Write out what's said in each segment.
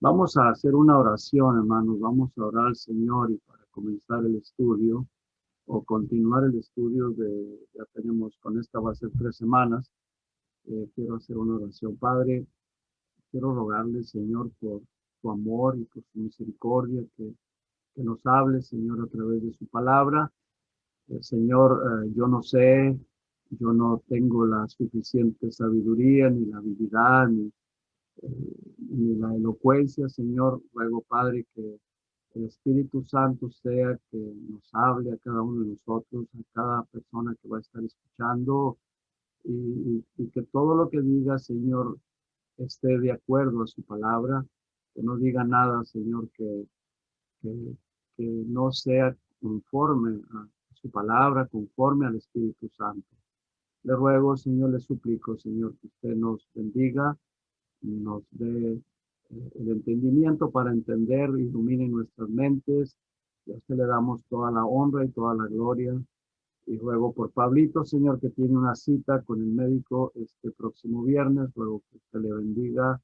Vamos a hacer una oración, hermanos. Vamos a orar al Señor y para comenzar el estudio o continuar el estudio ya tenemos, con esta va a ser 3 semanas. Quiero hacer una oración. Padre, quiero rogarle, Señor, por tu amor y por su misericordia, que nos hable, Señor, a través de su palabra. Señor, yo no sé, yo no tengo la suficiente sabiduría, ni la habilidad, ni la elocuencia, Señor. Ruego, Padre, que el Espíritu Santo sea que nos hable a cada uno de nosotros, a cada persona que va a estar escuchando, y que todo lo que diga, Señor, esté de acuerdo a su palabra, que no diga nada, Señor, que, que no sea conforme a su palabra, conforme al Espíritu Santo. Le ruego, Señor, le suplico, Señor, que usted nos bendiga, nos dé el entendimiento para entender, ilumine nuestras mentes. Y a usted le damos toda la honra y toda la gloria. Y ruego por Pablito, Señor, que tiene una cita con el médico este próximo viernes. Ruego que usted le bendiga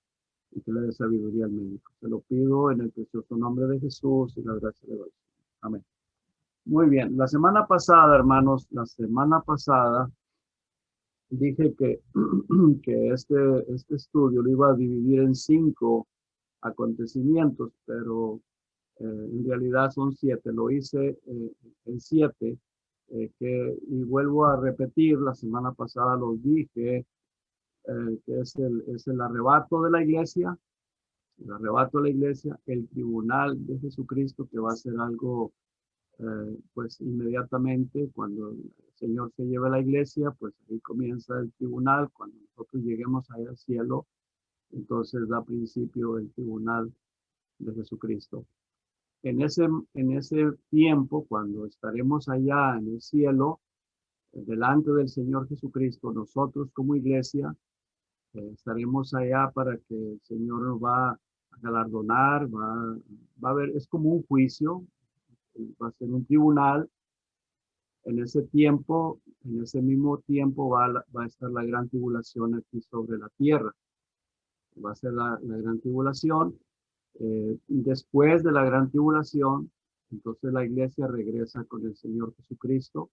y que le dé sabiduría al médico. Se lo pido en el precioso nombre de Jesús y la gracia le doy. Amén. Muy bien. La semana pasada, hermanos, la semana pasada dije que este estudio lo iba a dividir en 5 acontecimientos, pero en realidad son 7. Lo hice en 7, y vuelvo a repetir, la semana pasada los dije, que es el arrebato de la iglesia, el arrebato de la iglesia, el tribunal de Jesucristo, que va a ser algo, pues inmediatamente cuando el Señor se lleve a la iglesia, pues ahí comienza el tribunal. Cuando nosotros lleguemos ahí al cielo, entonces da principio el tribunal de Jesucristo. En ese tiempo, cuando estaremos allá en el cielo, delante del Señor Jesucristo, nosotros como iglesia, estaremos allá para que el Señor nos va a galardonar, va a haber, es como un juicio, va a ser un tribunal. En ese tiempo, en ese mismo tiempo va a estar la gran tribulación aquí sobre la tierra. Va a ser la gran tribulación. Después de la gran tribulación, entonces la iglesia regresa con el Señor Jesucristo,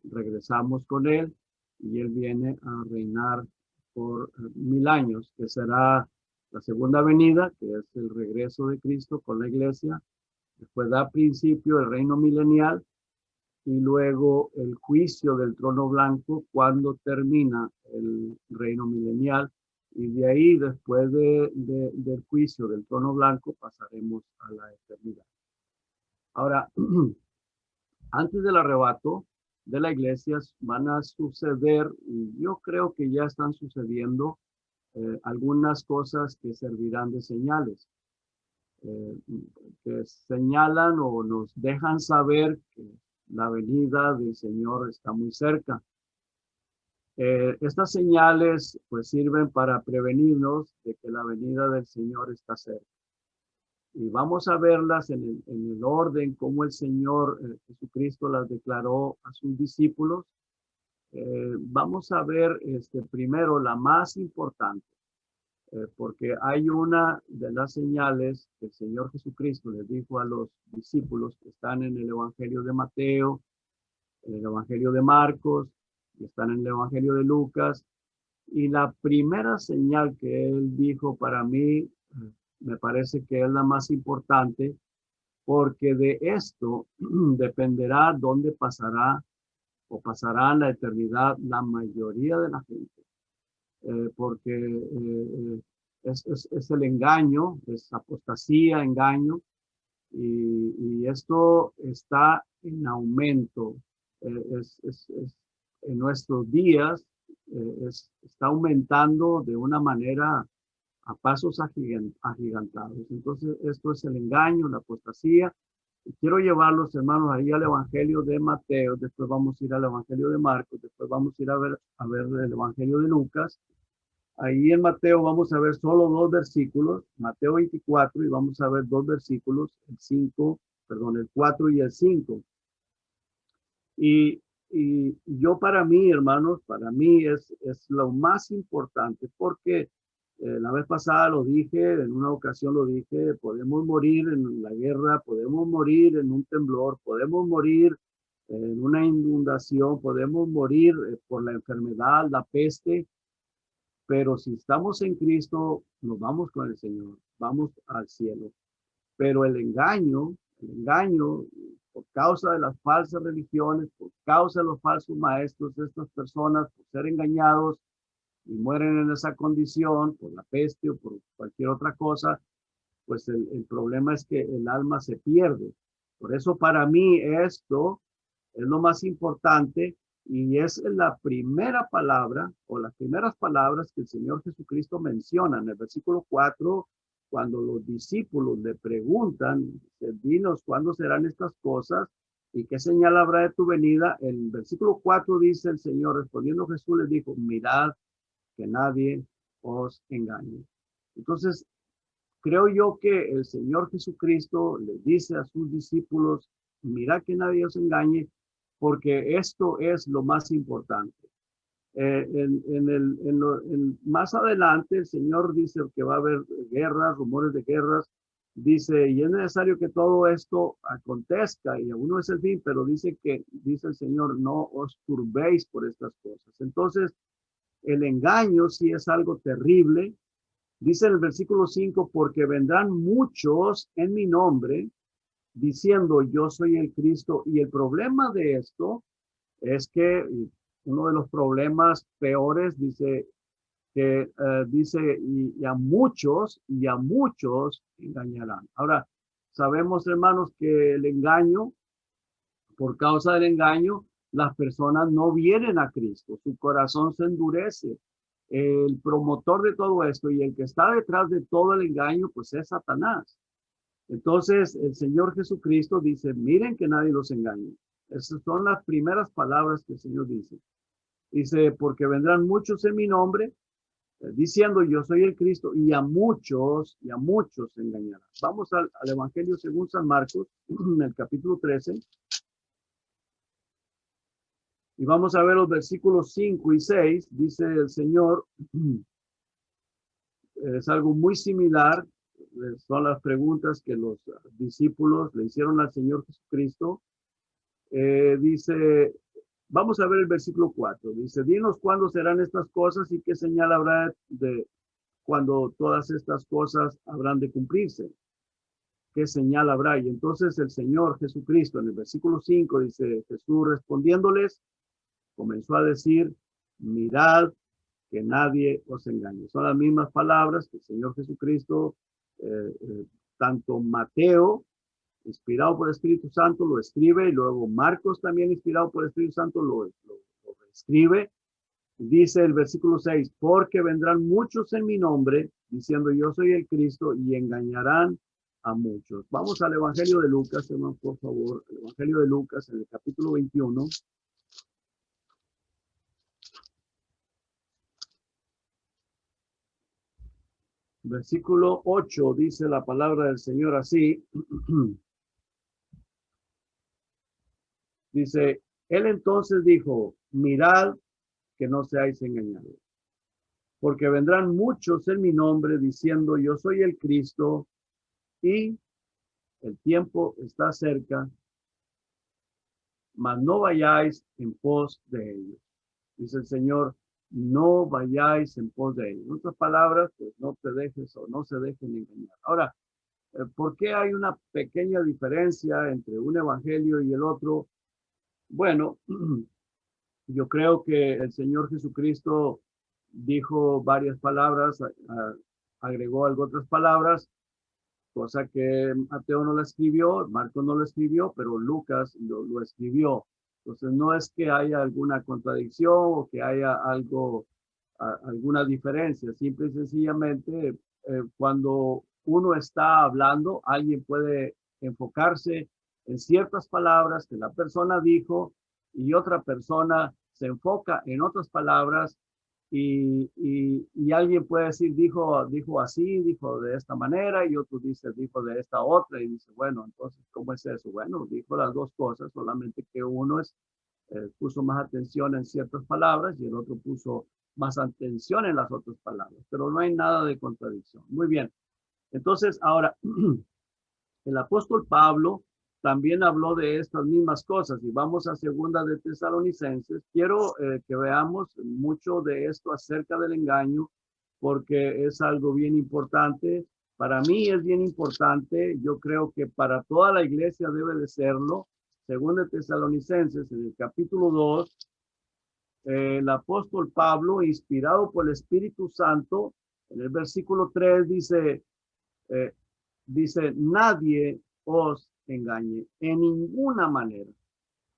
regresamos con Él y Él viene a reinar por 1000 años, que será la segunda venida, que es el regreso de Cristo con la iglesia. Después da principio el reino milenial y luego el juicio del trono blanco cuando termina el reino milenial. Y de ahí, después del juicio del trono blanco, pasaremos a la eternidad. Ahora, antes del arrebato de la iglesia van a suceder, y yo creo que ya están sucediendo, algunas cosas que servirán de señales, eh, que señalan o nos dejan saber que la venida del Señor está muy cerca. Estas señales pues sirven para prevenirnos de que la venida del Señor está cerca. Y vamos a verlas en el orden como el Señor Jesucristo las declaró a sus discípulos. Vamos a ver primero la más importante, porque hay una de las señales que el Señor Jesucristo les dijo a los discípulos que están en el Evangelio de Mateo, en el Evangelio de Marcos, y están en el Evangelio de Lucas. Y la primera señal que él dijo para mí, me parece que es la más importante, porque de esto dependerá dónde pasará o pasará la eternidad la mayoría de la gente. Porque es el engaño, es apostasía, engaño, y esto está en aumento. En nuestros días está aumentando de una manera a pasos agigantados. Entonces, esto es el engaño, la apostasía. Y quiero llevarlos, hermanos, ahí al Evangelio de Mateo, después vamos a ir al Evangelio de Marcos, después vamos a ir a ver el Evangelio de Lucas. Ahí en Mateo vamos a ver solo 2 versículos, Mateo 24, y vamos a ver 2 versículos, el 4 y el 5. Y, yo para mí, hermanos, para mí es lo más importante, porque La vez pasada lo dije, en una ocasión lo dije, podemos morir en la guerra, podemos morir en un temblor, podemos morir en una inundación, podemos morir por la enfermedad, la peste, pero si estamos en Cristo, nos vamos con el Señor, vamos al cielo. Pero el engaño, por causa de las falsas religiones, por causa de los falsos maestros, de estas personas, por ser engañados y mueren en esa condición, por la peste o por cualquier otra cosa, pues el problema es que el alma se pierde. Por eso para mí esto es lo más importante y es la primera palabra o las primeras palabras que el Señor Jesucristo menciona en el versículo 4, cuando los discípulos le preguntan, dinos cuándo serán estas cosas y qué señal habrá de tu venida. El versículo 4 dice el Señor, respondiendo Jesús les dijo, mirad que nadie os engañe. Entonces, creo yo que el Señor Jesucristo les dice a sus discípulos, mirad que nadie os engañe, porque esto es lo más importante. Más adelante el Señor dice que va a haber guerras, rumores de guerras, dice, y es necesario que todo esto acontezca, y aún no es el fin, pero dice el Señor, no os turbéis por estas cosas. Entonces, el engaño sí es algo terrible. Dice en el versículo 5, porque vendrán muchos en mi nombre, diciendo yo soy el Cristo. Y el problema de esto es que uno de los problemas peores dice y a muchos engañarán. Ahora, sabemos, hermanos, que el engaño, por causa del engaño, las personas no vienen a Cristo, su corazón se endurece. El promotor de todo esto y el que está detrás de todo el engaño, pues es Satanás. Entonces, el Señor Jesucristo dice, miren que nadie los engañe. Esas son las primeras palabras que el Señor dice. Dice, porque vendrán muchos en mi nombre, diciendo yo soy el Cristo, y a muchos engañarán. Vamos al Evangelio según San Marcos, en el capítulo 13, y vamos a ver los versículos 5 y 6. Dice el Señor, es algo muy similar, son las preguntas que los discípulos le hicieron al Señor Jesucristo. Dice, vamos a ver el versículo 4, dice, dinos cuándo serán estas cosas y qué señal habrá de cuando todas estas cosas habrán de cumplirse. ¿Qué señal habrá? Y entonces el Señor Jesucristo en el versículo 5 dice, Jesús respondiéndoles, comenzó a decir, mirad que nadie os engañe. Son las mismas palabras que el Señor Jesucristo, tanto Mateo, inspirado por el Espíritu Santo, lo escribe, y luego Marcos también inspirado por el Espíritu Santo lo escribe. Dice el versículo 6, porque vendrán muchos en mi nombre, diciendo yo soy el Cristo, y engañarán a muchos. Vamos al Evangelio de Lucas, hermano, por favor. El Evangelio de Lucas, en el capítulo 21. Versículo 8, dice la palabra del Señor así. Dice, él entonces dijo, mirad que no seáis engañados, porque vendrán muchos en mi nombre diciendo yo soy el Cristo y el tiempo está cerca, mas no vayáis en pos de ellos. Dice el Señor, no vayáis en pos de ellos. En otras palabras, pues no te dejes o no se dejen engañar. Ahora, ¿por qué hay una pequeña diferencia entre un evangelio y el otro? Bueno, yo creo que el Señor Jesucristo dijo varias palabras, agregó algo otras palabras, cosa que Mateo no la escribió, Marcos no lo escribió, pero Lucas lo escribió. Entonces no es que haya alguna contradicción o que haya alguna diferencia, simple y sencillamente cuando uno está hablando, alguien puede enfocarse en ciertas palabras que la persona dijo y otra persona se enfoca en otras palabras y alguien puede decir, dijo así, dijo de esta manera, y otro dice, dijo de esta otra, y dice, bueno, entonces, ¿cómo es eso? Bueno, dijo las dos cosas, solamente que uno puso más atención en ciertas palabras y el otro puso más atención en las otras palabras, pero no hay nada de contradicción. Muy bien. Entonces, ahora, el apóstol Pablo también habló de estas mismas cosas y vamos a segunda de Tesalonicenses. Quiero que veamos mucho de esto acerca del engaño porque es algo bien importante. Para mí es bien importante. Yo creo que para toda la iglesia debe de serlo. Segunda de Tesalonicenses, en el capítulo 2, el apóstol Pablo, inspirado por el Espíritu Santo, en el versículo 3 dice, eh, dice, nadie os engañe en ninguna manera.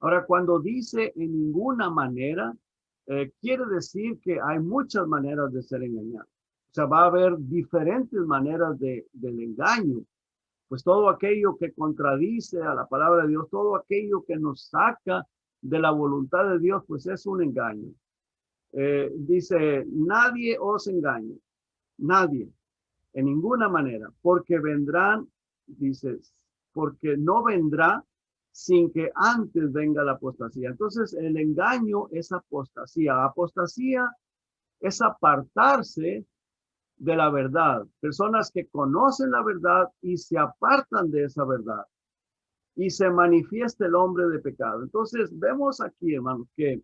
Ahora, cuando dice en ninguna manera, quiere decir que hay muchas maneras de ser engañado. O sea, va a haber diferentes maneras del engaño. Pues todo aquello que contradice a la palabra de Dios, todo aquello que nos saca de la voluntad de Dios, pues es un engaño. Dice, nadie os engañe, nadie, en ninguna manera, porque vendrán, dice, porque no vendrá sin que antes venga la apostasía. Entonces, el engaño es apostasía. Apostasía es apartarse de la verdad. Personas que conocen la verdad y se apartan de esa verdad. Y se manifiesta el hombre de pecado. Entonces, vemos aquí, hermanos, que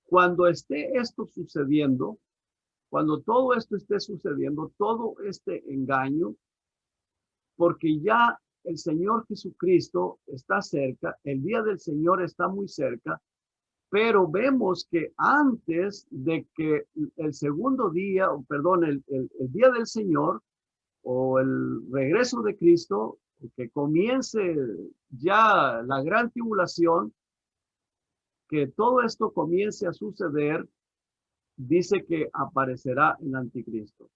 cuando esté esto sucediendo, cuando todo esto esté sucediendo, todo este engaño, porque ya el Señor Jesucristo está cerca, el día del Señor está muy cerca, pero vemos que antes de que el segundo día, o perdón, el día del Señor o el regreso de Cristo, que comience ya la gran tribulación, que todo esto comience a suceder, dice que aparecerá el anticristo.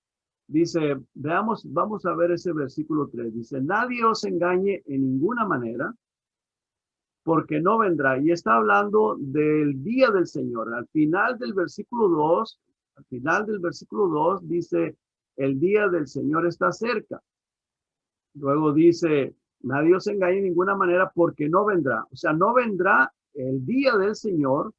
Dice, veamos, vamos a ver ese versículo 3. Dice, nadie os engañe en ninguna manera, porque no vendrá. Y está hablando del día del Señor. Al final del versículo 2, al final del versículo 2 dice, el día del Señor está cerca. Luego dice, nadie os engañe en ninguna manera, porque no vendrá. O sea, no vendrá el día del Señor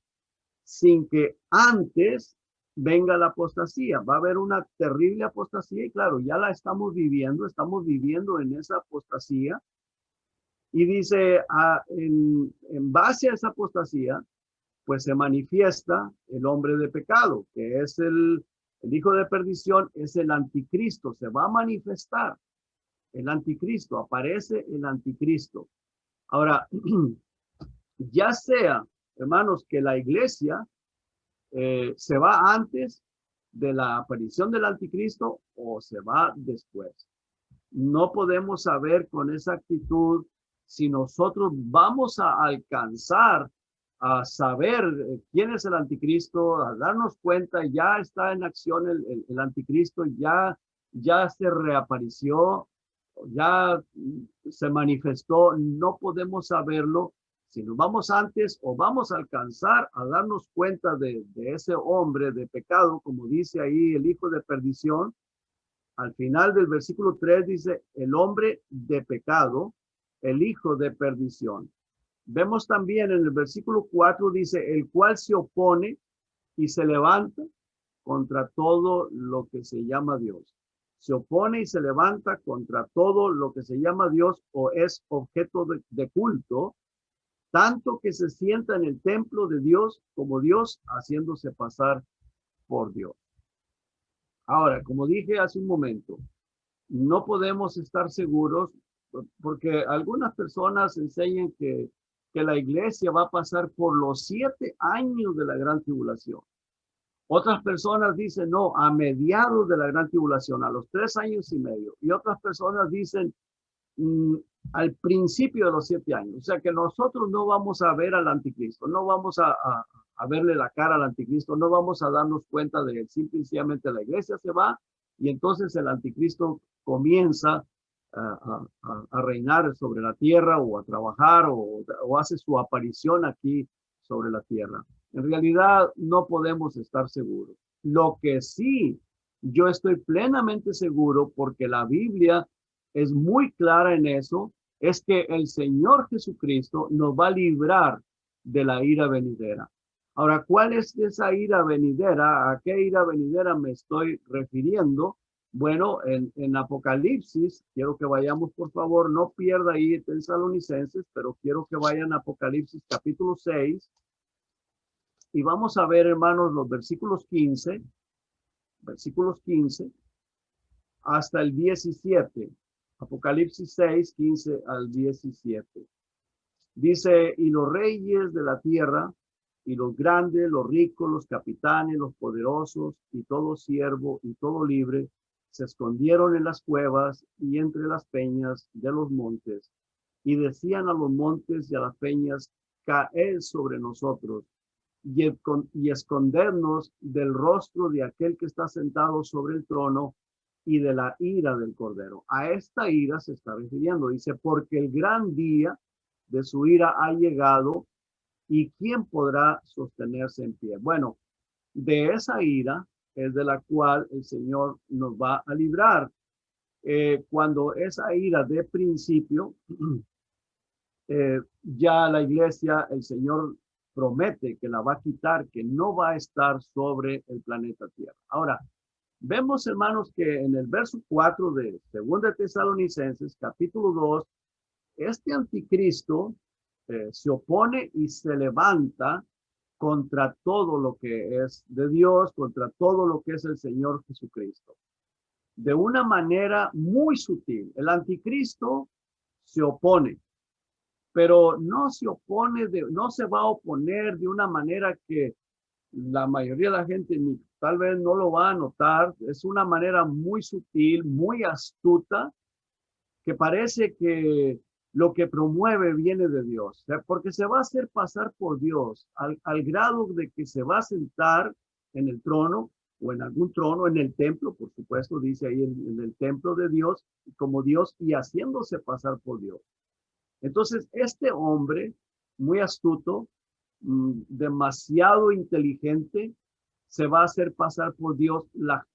sin que antes venga la apostasía. Va a haber una terrible apostasía y claro, ya la estamos viviendo en esa apostasía. Y dice, en base a esa apostasía, pues se manifiesta el hombre de pecado, que es el hijo de perdición, es el anticristo, se va a manifestar el anticristo, aparece el anticristo. Ahora, ya sea, hermanos, que la iglesia se va antes de la aparición del anticristo o se va después. No podemos saber con exactitud si nosotros vamos a alcanzar a saber quién es el anticristo, a darnos cuenta, ya está en acción el anticristo, ya se reapareció, ya se manifestó, no podemos saberlo si nos vamos antes o vamos a alcanzar a darnos cuenta de ese hombre de pecado, como dice ahí el hijo de perdición. Al final del versículo 3 dice, el hombre de pecado, el hijo de perdición. Vemos también en el versículo 4 dice, el cual se opone y se levanta contra todo lo que se llama Dios. Se opone y se levanta contra todo lo que se llama Dios o es objeto de culto, tanto que se sienta en el templo de Dios como Dios, haciéndose pasar por Dios. Ahora, como dije hace un momento, no podemos estar seguros porque algunas personas enseñan que la iglesia va a pasar por los 7 años de la gran tribulación. Otras personas dicen, no, a mediados de la gran tribulación, a los 3 años y medio. Y otras personas dicen, al principio de los 7 años. O sea que nosotros no vamos a ver al anticristo, no vamos a verle la cara al anticristo, no vamos a darnos cuenta de él. Simplemente la iglesia se va y entonces el anticristo comienza a reinar sobre la tierra o a trabajar o hace su aparición aquí sobre la tierra. En realidad no podemos estar seguros. Lo que sí, yo estoy plenamente seguro porque la Biblia es muy clara en eso, es que el Señor Jesucristo nos va a librar de la ira venidera. Ahora, ¿cuál es esa ira venidera? ¿A qué ira venidera me estoy refiriendo? Bueno, en Apocalipsis, quiero que vayamos, por favor, no pierda ahí Tesalonicenses, pero quiero que vayan a Apocalipsis capítulo 6 y vamos a ver, hermanos, los versículos 15 hasta el 17. Apocalipsis 6, 15 al 17. Dice, y los reyes de la tierra, y los grandes, los ricos, los capitanes, los poderosos, y todo siervo, y todo libre, se escondieron en las cuevas y entre las peñas de los montes, y decían a los montes y a las peñas, caed sobre nosotros, y escondernos del rostro de aquel que está sentado sobre el trono y de la ira del Cordero. A esta ira se está refiriendo, dice, porque el gran día de su ira ha llegado, y quién podrá sostenerse en pie. Bueno, de esa ira es de la cual el Señor nos va a librar. Cuando esa ira de principio, ya la iglesia, el Señor promete que la va a quitar, que no va a estar sobre el planeta Tierra. Ahora, vemos, hermanos, que en el verso 4 de 2 Tesalonicenses, capítulo 2, este anticristo se opone y se levanta contra todo lo que es de Dios, contra todo lo que es el Señor Jesucristo. De una manera muy sutil. El anticristo se opone, pero no se opone, no se va a oponer de una manera que la mayoría de la gente tal vez no lo va a notar. Es una manera muy sutil, muy astuta, que parece que lo que promueve viene de Dios, o sea, porque se va a hacer pasar por Dios al grado de que se va a sentar en el trono o en algún trono, en el templo, por supuesto, dice ahí en el templo de Dios, como Dios y haciéndose pasar por Dios. Entonces, este hombre, muy astuto, demasiado inteligente, se va a hacer pasar por Dios,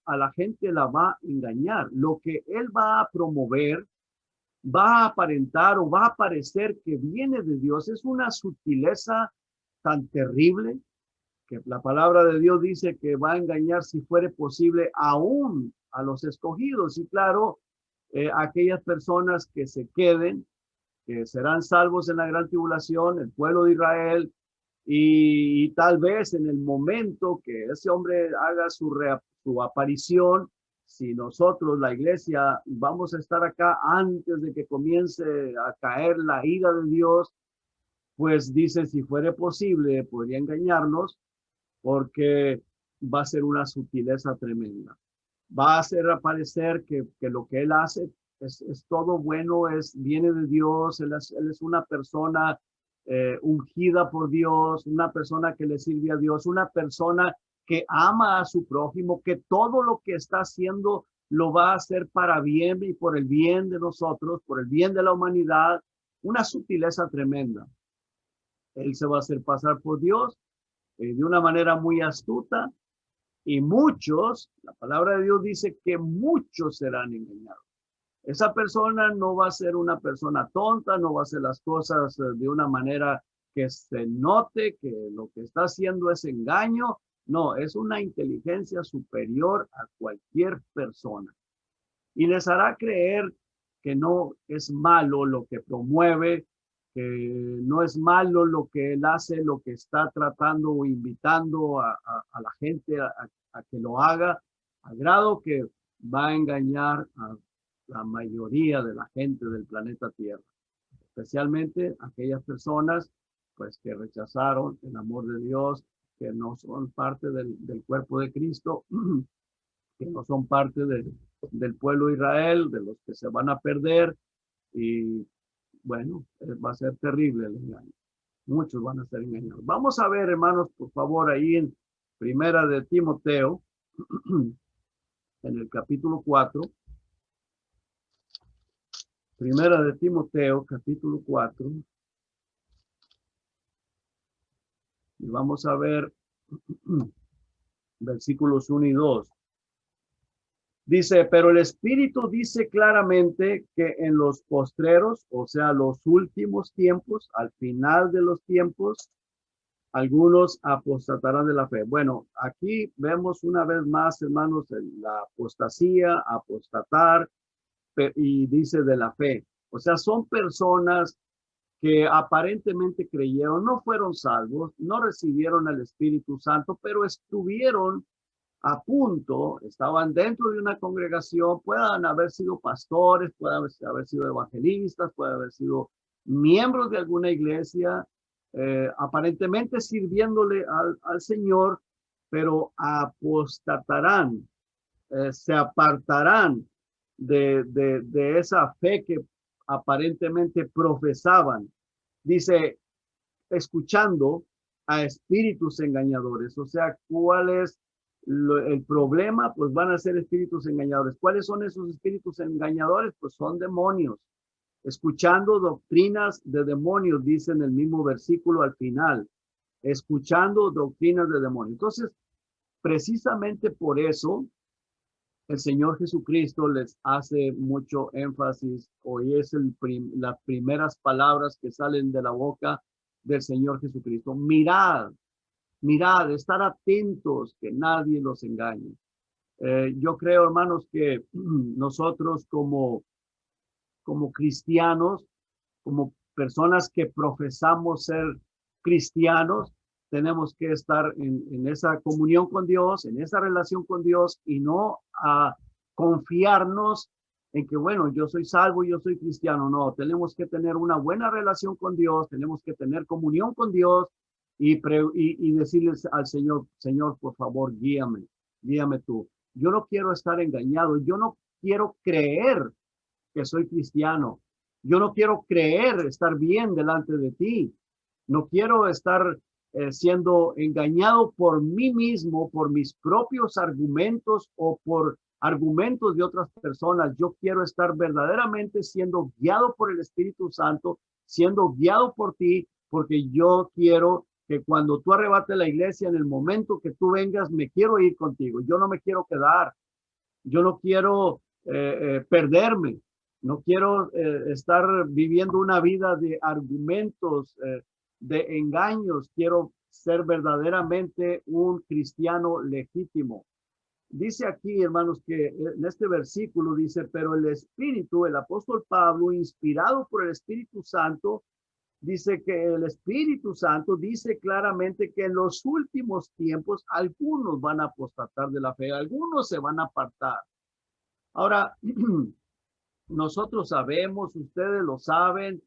a la gente la va a engañar. Lo que él va a promover va a aparentar o va a parecer que viene de Dios. Es una sutileza tan terrible que la palabra de Dios dice que va a engañar, si fuere posible, aún a los escogidos. Y claro, aquellas personas que se queden, que serán salvos en la gran tribulación, el pueblo de Israel, y tal vez en el momento que ese hombre haga su aparición, si nosotros, la iglesia, vamos a estar acá antes de que comience a caer la ira de Dios, pues dice, si fuere posible, podría engañarnos, porque va a ser una sutileza tremenda. Va a hacer aparecer que lo que él hace es todo bueno, viene de Dios, él es una persona ungida por Dios, una persona que le sirve a Dios, una persona que ama a su prójimo, que todo lo que está haciendo lo va a hacer para bien y por el bien de nosotros, por el bien de la humanidad. Una sutileza tremenda. Él se va a hacer pasar por Dios de una manera muy astuta, y muchos, la palabra de Dios dice que muchos serán engañados. Esa persona no va a ser una persona tonta, no va a hacer las cosas de una manera que se note que lo que está haciendo es engaño. No, es una inteligencia superior a cualquier persona. Y les hará creer que no es malo lo que promueve, que no es malo lo que él hace, lo que está tratando o invitando a la gente a que lo haga, al grado que va a engañar a la mayoría de la gente del planeta Tierra, especialmente aquellas personas pues que rechazaron el amor de Dios, que no son parte del cuerpo de Cristo, que no son parte del pueblo de Israel, de los que se van a perder. Y bueno, va a ser terrible el engaño. Muchos van a ser engañados. Vamos a ver, hermanos, por favor, ahí en Primera de Timoteo, en el capítulo 4. Primera de Timoteo, capítulo 4. Y vamos a ver versículos 1 y 2. Dice, pero el Espíritu dice claramente que en los postreros, o sea, los últimos tiempos, al final de los tiempos, Algunos apostatarán de la fe. Bueno, aquí vemos una vez más, hermanos, la apostasía, apostatar, y dice de la fe. O sea, son personas que aparentemente creyeron, no fueron salvos, no recibieron el Espíritu Santo, pero estuvieron a punto, estaban dentro de una congregación, puedan haber sido pastores, pueden haber sido evangelistas, pueden haber sido miembros de alguna iglesia, aparentemente sirviéndole al Señor, pero apostatarán, se apartarán de esa fe que aparentemente profesaban. Dice, escuchando a espíritus engañadores. O sea, ¿cuál es el problema? Pues van a ser espíritus engañadores. ¿Cuáles son esos espíritus engañadores? Pues son demonios. Escuchando doctrinas de demonios, dice en el mismo versículo al final. Escuchando doctrinas de demonios. Entonces, precisamente por eso, el Señor Jesucristo les hace mucho énfasis, hoy es las primeras palabras que salen de la boca del Señor Jesucristo. Mirad, mirad, estar atentos, que nadie los engañe. Yo creo, hermanos, que nosotros como cristianos, como personas que profesamos ser cristianos, tenemos que estar en esa comunión con Dios, en esa relación con Dios y no a confiarnos en que, bueno, yo soy salvo, yo soy cristiano. No, tenemos que tener una buena relación con Dios, tenemos que tener comunión con Dios y decirles al Señor, Señor, por favor, guíame, guíame tú. Yo no quiero estar engañado, yo no quiero creer que soy cristiano. Yo no quiero creer estar bien delante de ti. No quiero estar siendo engañado por mí mismo, por mis propios argumentos o por argumentos de otras personas. Yo quiero estar verdaderamente siendo guiado por el Espíritu Santo, siendo guiado por ti, porque yo quiero que cuando tú arrebates la iglesia, en el momento que tú vengas, me quiero ir contigo. Yo no me quiero quedar. Yo no quiero perderme. No quiero estar viviendo una vida de argumentos, de engaños. Quiero ser verdaderamente un cristiano legítimo. Dice aquí, hermanos, que en este versículo dice, pero el Espíritu, el apóstol Pablo, inspirado por el Espíritu Santo, dice que el Espíritu Santo dice claramente que en los últimos tiempos algunos van a apostatar de la fe, algunos se van a apartar. Ahora, nosotros sabemos, ustedes lo saben,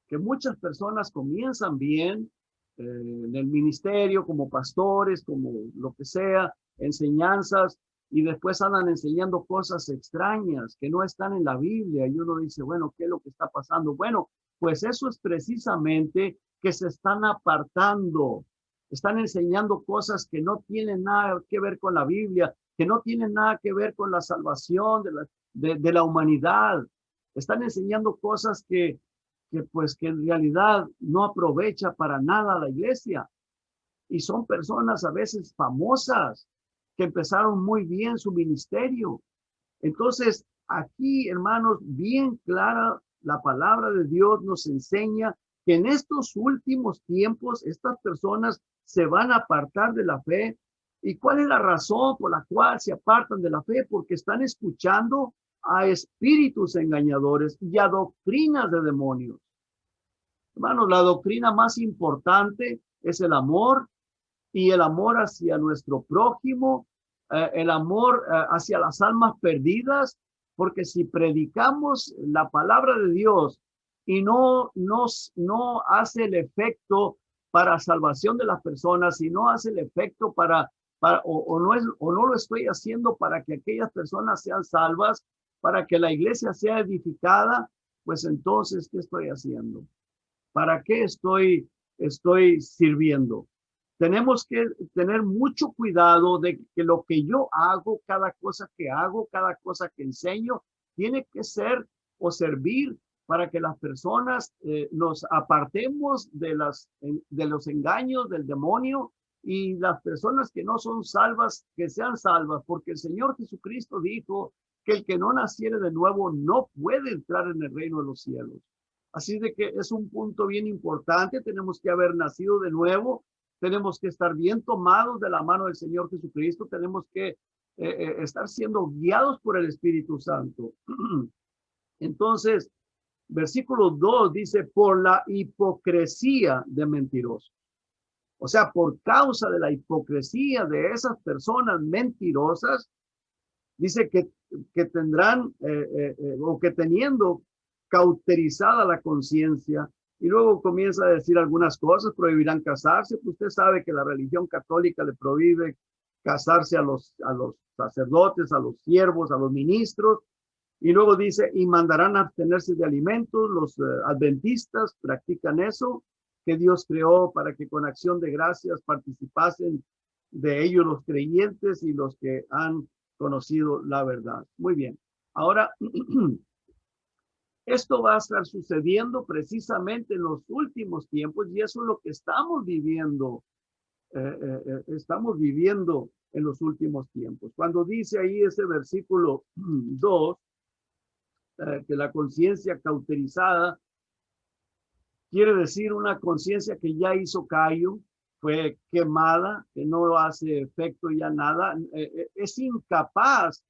que muchas personas comienzan bien en el ministerio, como pastores, como lo que sea, enseñanzas, y después andan enseñando cosas extrañas que no están en la Biblia. Y uno dice, bueno, ¿qué es lo que está pasando? Bueno, pues eso es precisamente que se están apartando, están enseñando cosas que no tienen nada que ver con la Biblia, que no tienen nada que ver con la salvación de la humanidad. Están enseñando cosas pues que en realidad no aprovecha para nada a la iglesia. Y son personas a veces famosas que empezaron muy bien su ministerio. Entonces, aquí, hermanos, bien clara la palabra de Dios nos enseña que en estos últimos tiempos estas personas se van a apartar de la fe. ¿Y cuál es la razón por la cual se apartan de la fe? Porque están escuchando a espíritus engañadores y a doctrinas de demonios. Hermanos, la doctrina más importante es el amor, y el amor hacia nuestro prójimo, el amor hacia las almas perdidas, porque si predicamos la palabra de Dios y no hace el efecto para salvación de las personas, y no hace el efecto o no lo estoy haciendo para que aquellas personas sean salvas, para que la iglesia sea edificada, pues entonces, ¿qué estoy haciendo? ¿Para qué estoy sirviendo? Tenemos que tener mucho cuidado de que lo que yo hago, cada cosa que hago, cada cosa que enseño, tiene que ser o servir para que las personas nos apartemos de los engaños del demonio, y las personas que no son salvas, que sean salvas, porque el Señor Jesucristo dijo que el que no naciere de nuevo no puede entrar en el reino de los cielos. Así de que es un punto bien importante, tenemos que haber nacido de nuevo tenemos que estar bien tomados de la mano del Señor Jesucristo, tenemos que estar siendo guiados por el Espíritu Santo. Entonces, versículo 2 dice, por la hipocresía de mentirosos. O sea, por causa de la hipocresía de esas personas mentirosas, dice que tendrán o que teniendo cauterizada la conciencia, y luego comienza a decir algunas cosas, prohibirán casarse. Pues usted sabe que la religión católica le prohíbe casarse a los sacerdotes, a los siervos, a los ministros. Y luego dice, y mandarán a abstenerse de alimentos. Los adventistas practican eso, que Dios creó para que con acción de gracias participasen de ellos los creyentes y los que han conocido la verdad. Muy bien. Ahora, esto va a estar sucediendo precisamente en los últimos tiempos y eso es lo que estamos viviendo. Estamos viviendo en los últimos tiempos. Cuando dice ahí ese versículo 2, que la conciencia cauterizada quiere decir una conciencia que ya hizo callo, fue quemada, que no hace efecto ya nada, es incapaz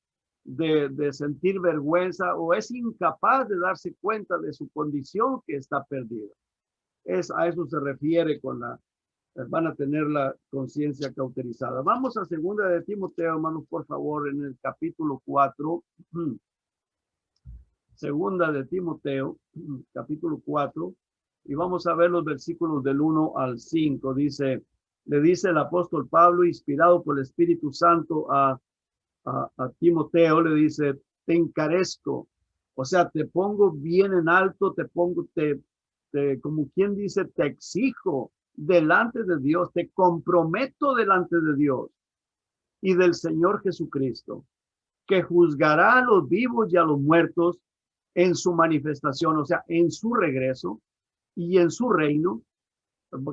de sentir vergüenza o es incapaz de darse cuenta de su condición que está perdida. A eso se refiere con van a tener la conciencia cauterizada. Vamos a segunda de Timoteo, hermanos, por favor, en el capítulo 4. Segunda de Timoteo, capítulo 4, y vamos a ver los versículos del 1 al 5. Le dice el apóstol Pablo, inspirado por el Espíritu Santo a Timoteo, le dice, te encarezco, o sea, te pongo bien en alto, como quien dice, te exijo delante de Dios, te comprometo delante de Dios y del Señor Jesucristo, que juzgará a los vivos y a los muertos en su manifestación, o sea, en su regreso y en su reino,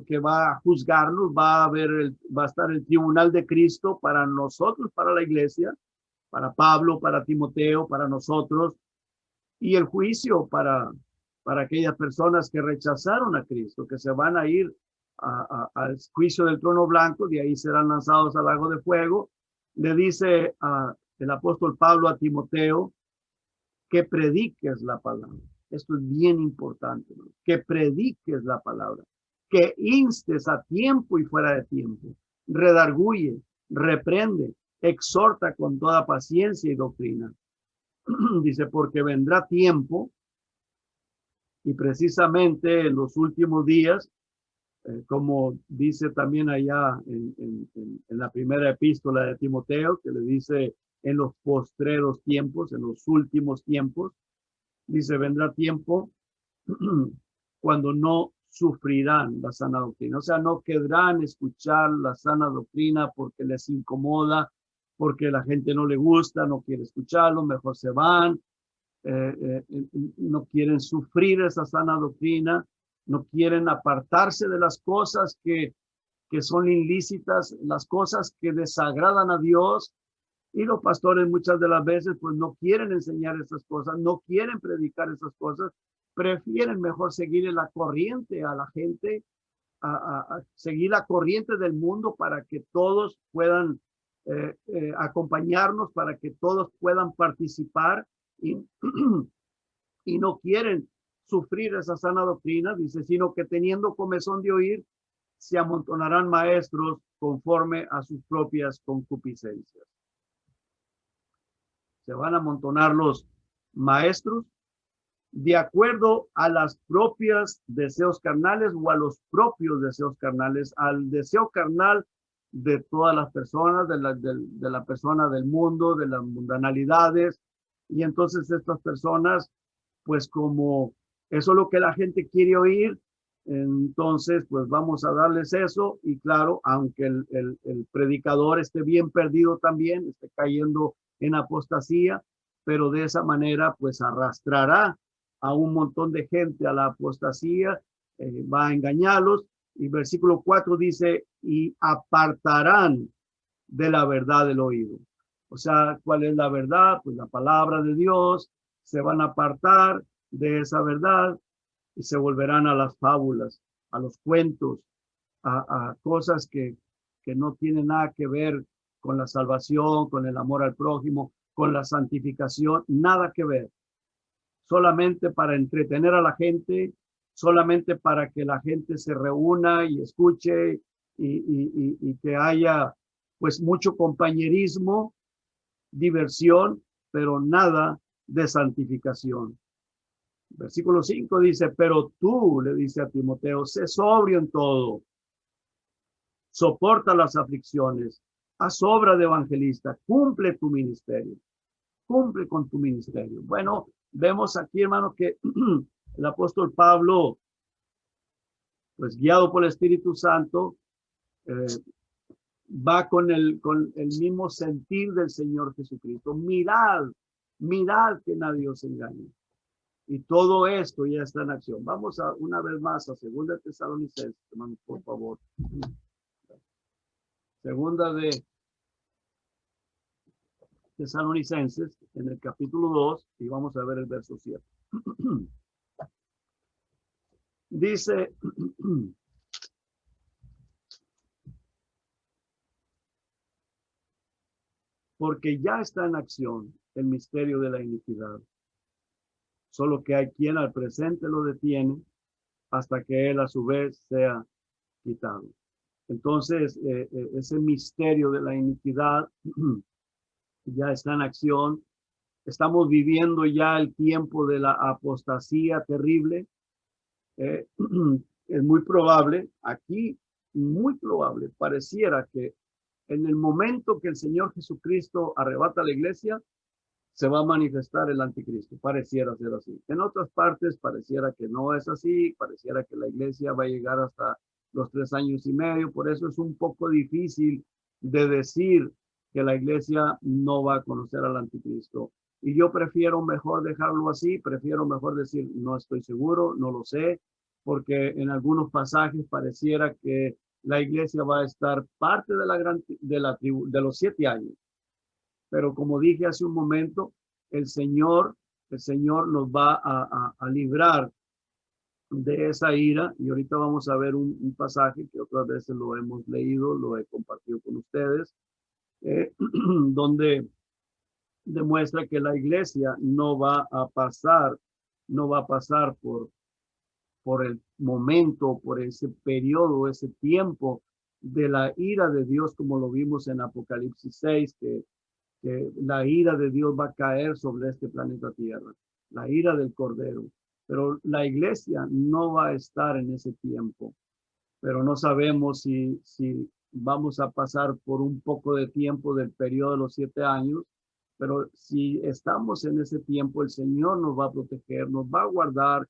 que va a juzgarnos, va a estar el tribunal de Cristo para nosotros, para la iglesia, para Pablo, para Timoteo, para nosotros, y el juicio para aquellas personas que rechazaron a Cristo, que se van a ir al juicio del trono blanco, de ahí serán lanzados al lago de fuego. Le dice el apóstol Pablo a Timoteo que prediques la palabra. Esto es bien importante, ¿no? Que prediques la palabra, que instes a tiempo y fuera de tiempo, redarguye, reprende, exhorta con toda paciencia y doctrina. Dice, porque vendrá tiempo, y precisamente en los últimos días, como dice también allá en la primera epístola de Timoteo, que le dice en los postreros tiempos, en los últimos tiempos, dice, vendrá tiempo cuando no sufrirán la sana doctrina. O sea, no querrán escuchar la sana doctrina porque les incomoda, porque la gente no le gusta, no quiere escucharlo, mejor se van, no quieren sufrir esa sana doctrina, no quieren apartarse de las cosas que son ilícitas, las cosas que desagradan a Dios. Y los pastores muchas de las veces pues no quieren enseñar esas cosas, no quieren predicar esas cosas, prefieren mejor seguir la corriente a la gente, a seguir la corriente del mundo para que todos puedan acompañarnos, para que todos puedan participar y, y no quieren sufrir esa sana doctrina, dice, sino que teniendo comezón de oír, se amontonarán maestros conforme a sus propias concupiscencias. Se van a amontonar los maestros de acuerdo a las propias deseos carnales o a los propios deseos carnales, al deseo carnal de todas las personas, de la persona del mundo, de las mundanalidades. Y entonces estas personas, pues como eso es lo que la gente quiere oír, entonces pues vamos a darles eso. Y claro, aunque el predicador esté bien perdido también, esté cayendo en apostasía, pero de esa manera pues arrastrará a un montón de gente a la apostasía, va a engañarlos. Y versículo 4 dice, y apartarán de la verdad del oído. O sea, ¿cuál es la verdad? Pues la palabra de Dios. Se van a apartar de esa verdad y se volverán a las fábulas, a los cuentos, a cosas que no tienen nada que ver con la salvación, con el amor al prójimo, con la santificación, nada que ver. Solamente para entretener a la gente, solamente para que la gente se reúna y escuche y que haya pues mucho compañerismo, diversión, pero nada de santificación. Versículo 5 dice, pero tú, le dice a Timoteo, sé sobrio en todo, soporta las aflicciones, haz obra de evangelista, cumple tu ministerio, cumple con tu ministerio. Bueno, vemos aquí, hermano, que el apóstol Pablo, pues guiado por el Espíritu Santo, va con el mismo sentir del Señor Jesucristo. Mirad, mirad que nadie os engañe. Y todo esto ya está en acción. Vamos a una vez más a Segunda de Tesalonicenses, hermanos, por favor. Segunda de Tesalonicenses, en el capítulo 2, y vamos a ver el verso 7. Dice, porque ya está en acción el misterio de la iniquidad, solo que hay quien al presente lo detiene hasta que él a su vez sea quitado. Entonces, ese misterio de la iniquidad ya está en acción. Estamos viviendo ya el tiempo de la apostasía terrible. Es muy probable, aquí muy probable, pareciera que en el momento que el Señor Jesucristo arrebata a la iglesia, se va a manifestar el anticristo. Pareciera ser así. En otras partes pareciera que no es así, pareciera que la iglesia va a llegar hasta los 3 años y medio. Por eso es un poco difícil de decir que la iglesia no va a conocer al anticristo. Y yo prefiero mejor dejarlo así, prefiero mejor decir no estoy seguro, no lo sé, porque en algunos pasajes pareciera que la iglesia va a estar parte de la tribu de los 7 años. Pero como dije hace un momento, el Señor nos va a librar de esa ira. Y ahorita vamos a ver un pasaje que otras veces lo hemos leído, lo he compartido con ustedes, donde demuestra que la iglesia no va a pasar por el momento, por ese periodo, ese tiempo de la ira de Dios, como lo vimos en Apocalipsis 6, que la ira de Dios va a caer sobre este planeta Tierra, la ira del Cordero. Pero la iglesia no va a estar en ese tiempo. Pero no sabemos si vamos a pasar por un poco de tiempo del periodo de los 7 años. Pero si estamos en ese tiempo, el Señor nos va a proteger, nos va a guardar.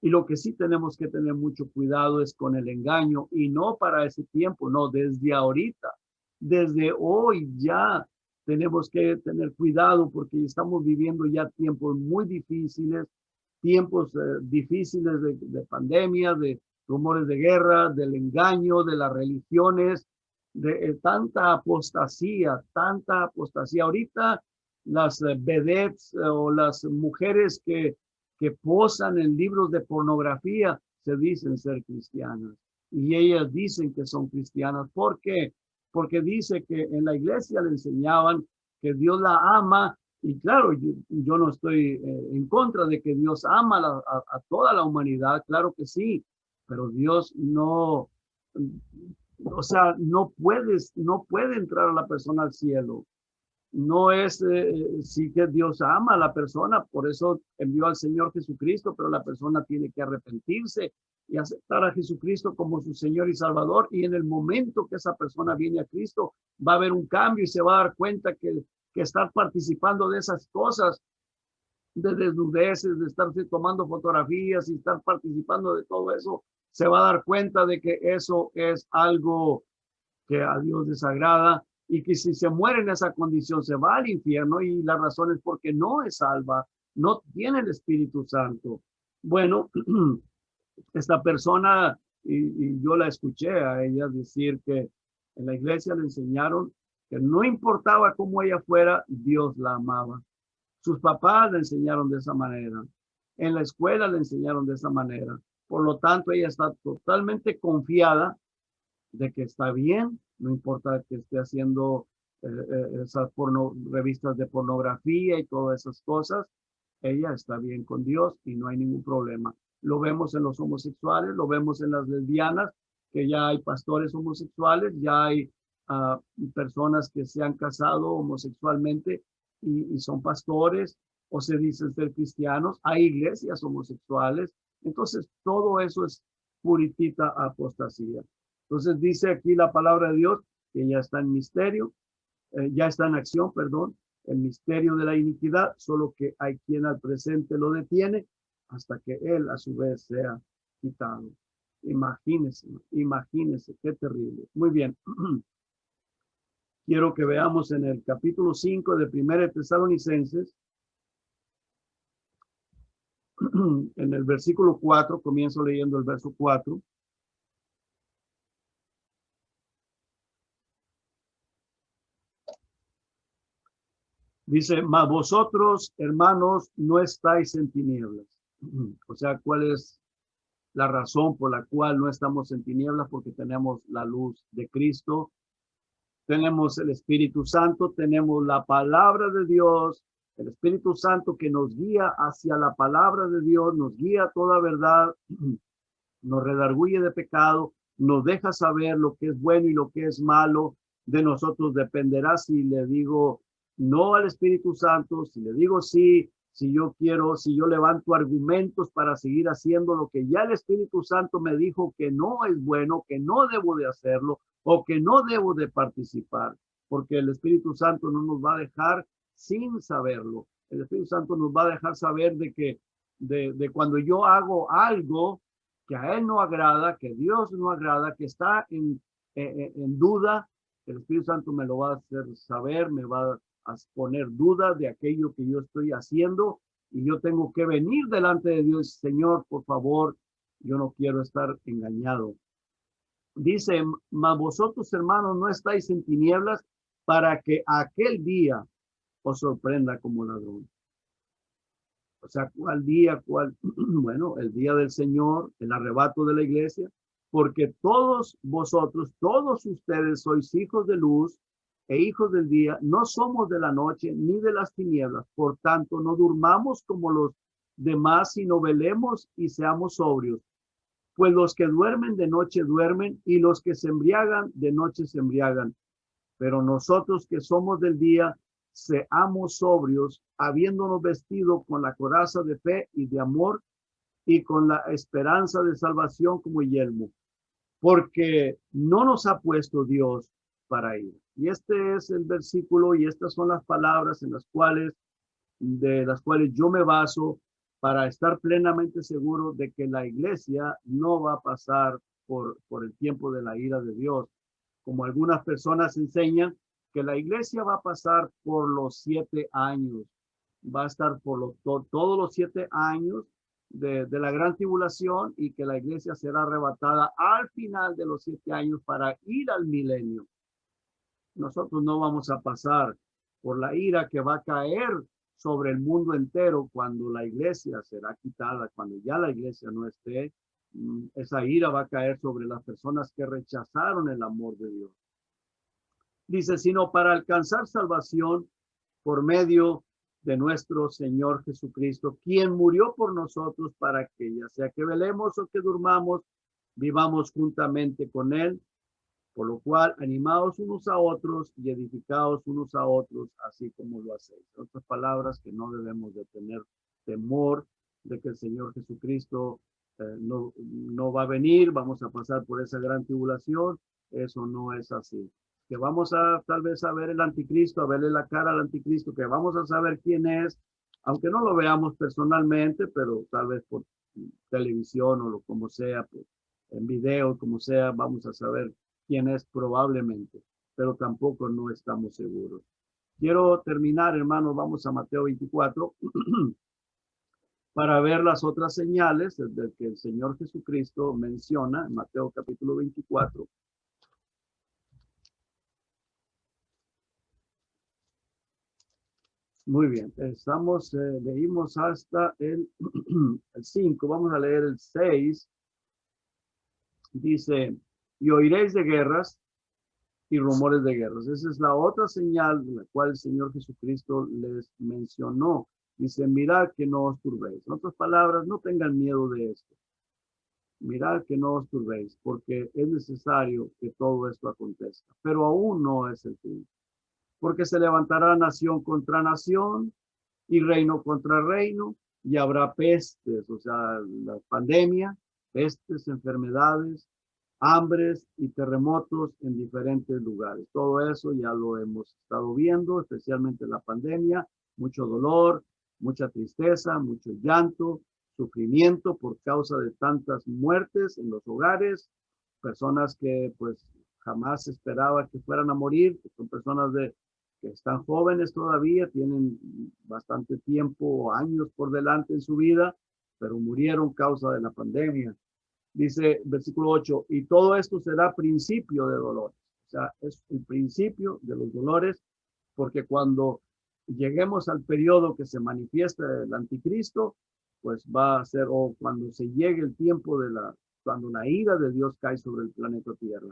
Y lo que sí tenemos que tener mucho cuidado es con el engaño, y no para ese tiempo, no, desde ahorita, desde hoy ya tenemos que tener cuidado, porque estamos viviendo ya tiempos muy difíciles, tiempos difíciles de pandemia, de rumores de guerra, del engaño, de las religiones, de tanta apostasía, tanta apostasía. Ahorita las vedettes o las mujeres que posan en libros de pornografía se dicen ser cristianas, y ellas dicen que son cristianas. ¿Por qué? Porque dice que en la iglesia le enseñaban que Dios la ama. Y claro, yo no estoy en contra de que Dios ama a toda la humanidad, claro que sí, pero Dios no, o sea, no puede entrar a la persona al cielo. No es, sí que Dios ama a la persona, por eso envió al Señor Jesucristo, pero la persona tiene que arrepentirse y aceptar a Jesucristo como su Señor y Salvador. Y en el momento que esa persona viene a Cristo, va a haber un cambio y se va a dar cuenta que estar participando de esas cosas, de desnudeces, de estarse tomando fotografías y estar participando de todo eso, se va a dar cuenta de que eso es algo que a Dios desagrada, y que si se muere en esa condición se va al infierno, y la razón es porque no es salva, no tiene el Espíritu Santo. Bueno, esta persona, y yo la escuché a ella decir que en la iglesia le enseñaron que no importaba cómo ella fuera, Dios la amaba. Sus papás le enseñaron de esa manera. En la escuela le enseñaron de esa manera. Por lo tanto, ella está totalmente confiada de que está bien, no importa que esté haciendo esas revistas de pornografía y todas esas cosas, ella está bien con Dios y no hay ningún problema. Lo vemos en los homosexuales, lo vemos en las lesbianas, que ya hay pastores homosexuales, ya hay personas que se han casado homosexualmente y son pastores o se dicen ser cristianos, hay iglesias homosexuales. Entonces, todo eso es puritita apostasía. Entonces, dice aquí la palabra de Dios que ya está en misterio, ya está en acción, perdón, el misterio de la iniquidad, solo que hay quien al presente lo detiene hasta que él a su vez sea quitado. Imagínense, imagínense, qué terrible. Muy bien. Quiero que veamos en el capítulo 5 de 1 Tesalonicenses, en el versículo 4, comienzo leyendo el verso 4. Dice, mas vosotros, hermanos, no estáis en tinieblas. O sea, ¿cuál es la razón por la cual no estamos en tinieblas? Porque tenemos la luz de Cristo, tenemos el Espíritu Santo, tenemos la palabra de Dios, el Espíritu Santo que nos guía hacia la palabra de Dios, nos guía a toda verdad, nos redarguye de pecado, nos deja saber lo que es bueno y lo que es malo. De nosotros dependerá si le digo no al Espíritu Santo, si le digo sí, si yo quiero, si yo levanto argumentos para seguir haciendo lo que ya el Espíritu Santo me dijo que no es bueno, que no debo de hacerlo o que no debo de participar, porque el Espíritu Santo no nos va a dejar sin saberlo. El Espíritu Santo nos va a dejar saber de que de cuando yo hago algo que a él no agrada, que Dios no agrada, que está en duda, el Espíritu Santo me lo va a hacer saber, me va a poner duda de aquello que yo estoy haciendo y yo tengo que venir delante de Dios, Señor, por favor, yo no quiero estar engañado. Dice, mas vosotros, hermanos, no estáis en tinieblas para que aquel día os sorprenda como ladrón. O sea, ¿cuál día? ¿Cuál? Bueno, el día del Señor, el arrebato de la iglesia, porque todos vosotros, todos ustedes sois hijos de luz e hijos del día, no somos de la noche ni de las tinieblas. Por tanto, no durmamos como los demás, sino velemos y seamos sobrios. Pues los que duermen de noche duermen y los que se embriagan de noche se embriagan. Pero nosotros que somos del día, seamos sobrios, habiéndonos vestido con la coraza de fe y de amor y con la esperanza de salvación como yelmo, porque no nos ha puesto Dios para ir. Y este es el versículo y estas son las palabras de las cuales yo me baso para estar plenamente seguro de que la iglesia no va a pasar por el tiempo de la ira de Dios, como algunas personas enseñan que la iglesia va a pasar por los 7 años, va a estar por todos los 7 años de la gran tribulación y que la iglesia será arrebatada al final de los 7 años para ir al milenio. Nosotros no vamos a pasar por la ira que va a caer sobre el mundo entero cuando la iglesia será quitada, cuando ya la iglesia no esté. Esa ira va a caer sobre las personas que rechazaron el amor de Dios. Dice, sino para alcanzar salvación por medio de nuestro Señor Jesucristo, quien murió por nosotros para que ya sea que velemos o que durmamos, vivamos juntamente con él. Por lo cual, animaos unos a otros y edificaos unos a otros, así como lo hacéis. En otras palabras, que no debemos de tener temor de que el Señor Jesucristo no va a venir, vamos a pasar por esa gran tribulación. Eso no es así. Que vamos a tal vez a ver el anticristo, a verle la cara al anticristo, que vamos a saber quién es, aunque no lo veamos personalmente, pero tal vez por televisión o como sea, pues, en video, como sea, vamos a saber quién es probablemente, pero tampoco no estamos seguros. Quiero terminar, hermanos, vamos a Mateo 24, para ver las otras señales de que el Señor Jesucristo menciona en Mateo capítulo 24. Muy bien, leímos hasta el 5, vamos a leer el 6. Dice, y oiréis de guerras y rumores de guerras. Esa es la otra señal de la cual el Señor Jesucristo les mencionó. Dice, mirad que no os turbéis. En otras palabras, no tengan miedo de esto. Mirad que no os turbéis, porque es necesario que todo esto acontezca. Pero aún no es el fin. Porque se levantará nación contra nación y reino contra reino, y habrá pestes, o sea, la pandemia, pestes, enfermedades, hambres y terremotos en diferentes lugares. Todo eso ya lo hemos estado viendo, especialmente la pandemia, mucho dolor, mucha tristeza, mucho llanto, sufrimiento por causa de tantas muertes en los hogares, personas que pues jamás esperaba que fueran a morir, que son personas que están jóvenes todavía, tienen bastante tiempo, años por delante en su vida, pero murieron causa de la pandemia. Dice versículo 8, y todo esto será principio de dolores. O sea, es el principio de los dolores, porque cuando lleguemos al periodo que se manifiesta el anticristo, pues va a ser, o cuando se llegue el tiempo cuando la ira de Dios cae sobre el planeta Tierra.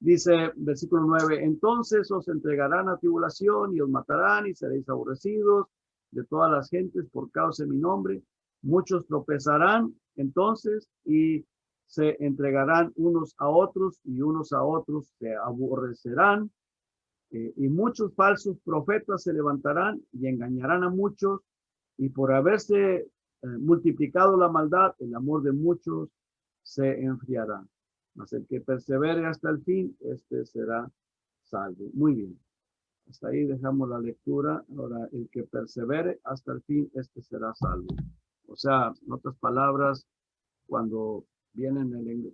Dice versículo 9, entonces os entregarán a tribulación y os matarán y seréis aborrecidos de todas las gentes por causa de mi nombre. Muchos tropezarán entonces y se entregarán unos a otros y unos a otros se aborrecerán. Y muchos falsos profetas se levantarán y engañarán a muchos, y por haberse multiplicado la maldad, el amor de muchos se enfriará. Mas el que persevere hasta el fin, este será salvo. Muy bien. Hasta ahí dejamos la lectura. Ahora, el que persevere hasta el fin, este será salvo. O sea, en otras palabras, cuando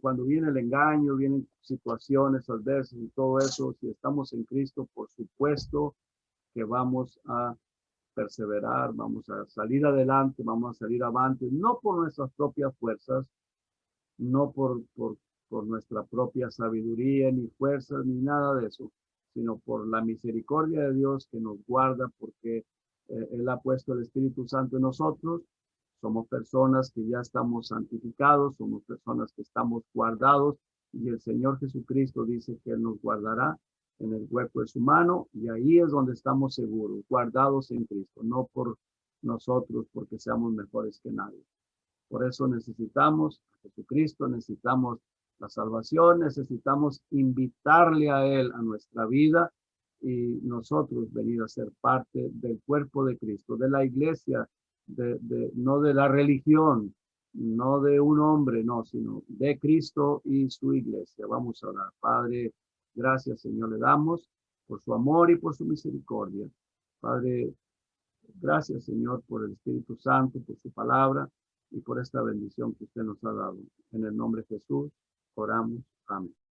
cuando viene el engaño, vienen situaciones adversas y todo eso, si estamos en Cristo, por supuesto que vamos a perseverar, vamos a salir adelante, vamos a salir avante, no por nuestras propias fuerzas, no por nuestra propia sabiduría, ni fuerzas, ni nada de eso, sino por la misericordia de Dios que nos guarda, porque Él ha puesto el Espíritu Santo en nosotros. Somos personas que ya estamos santificados, somos personas que estamos guardados, y el Señor Jesucristo dice que Él nos guardará en el hueco de su mano, y ahí es donde estamos seguros, guardados en Cristo, no por nosotros, porque seamos mejores que nadie. Por eso necesitamos a Jesucristo, necesitamos la salvación, necesitamos invitarle a Él a nuestra vida y nosotros venir a ser parte del cuerpo de Cristo, de la iglesia, no de la religión, no de un hombre, no, sino de Cristo y su iglesia. Vamos a orar. Padre, gracias, Señor, le damos por su amor y por su misericordia. Padre, gracias, Señor, por el Espíritu Santo, por su palabra y por esta bendición que usted nos ha dado. En el nombre de Jesús, oramos. Amén.